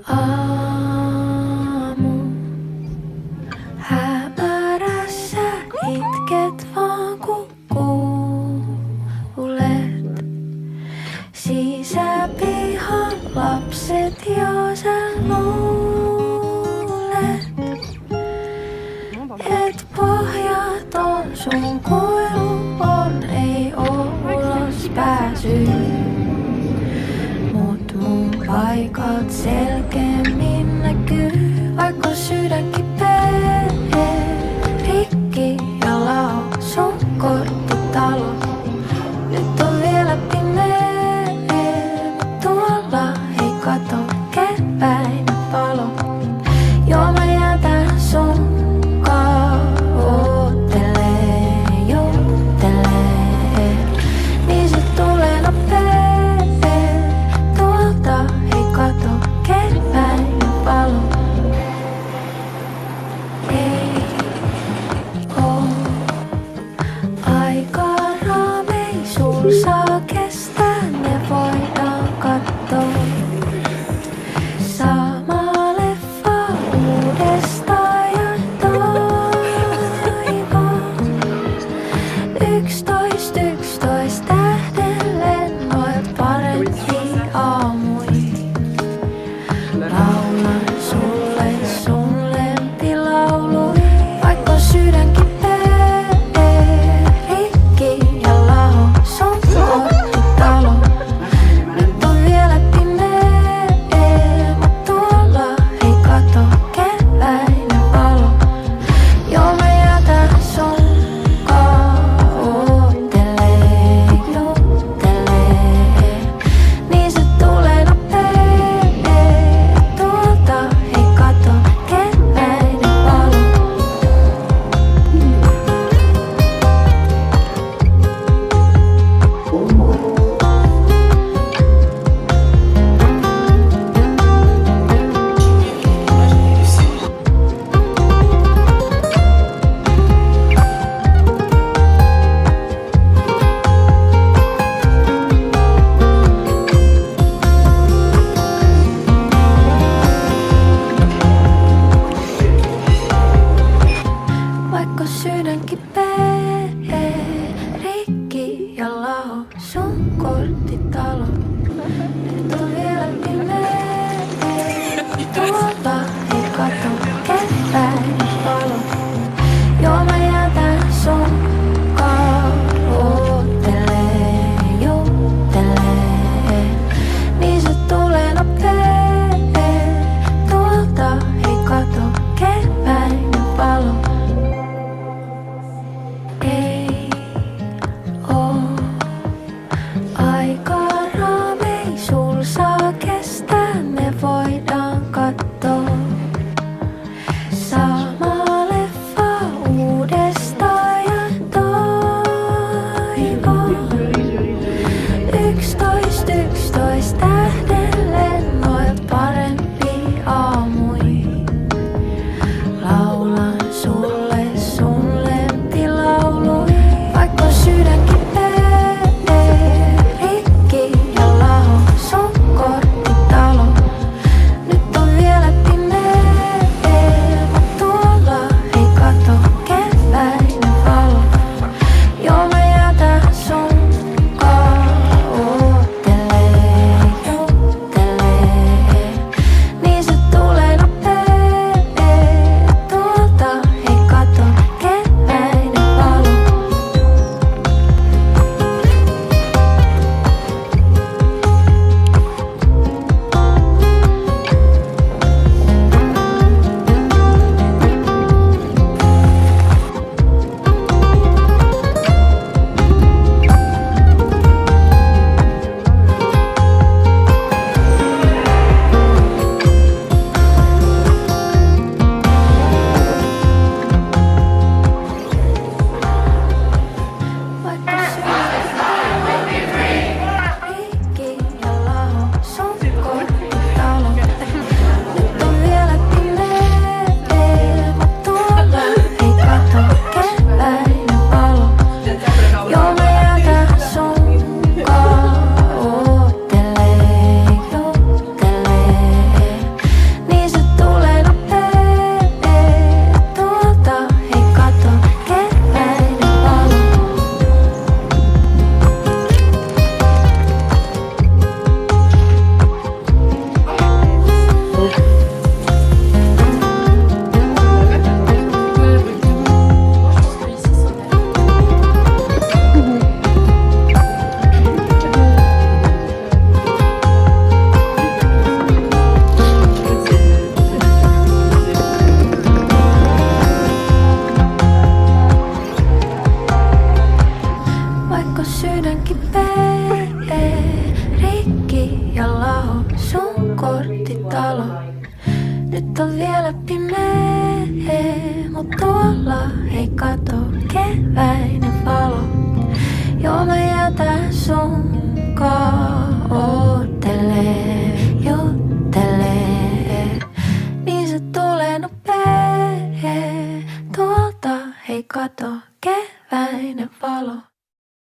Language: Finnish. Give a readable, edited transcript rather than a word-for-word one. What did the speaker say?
Aamu hämärässä itket vaan kun kuulet sisäpihan lapset jo sä luulet, et pohjat on sun kuilu on, ei oo ulos pääsy. Mut mun paikat selkeämmin näkyy, vaikka sydän kipee rikki ja lao sun korttitalo. Nyt on vielä pimeä, tuolla ei kato keväinen palo. Joo mä jään tähän sunkaan oottelee, juttelee, niin se tulee nopee. Tuolta ei kato keväinen palo. valo. Nyt on vielä pimeä, mut tuolla ei kato keväinen valo. Joo mä jätän sunkaan oottelee, juttelee. Niin se tulee nopee, tuolta ei kato keväinen valo.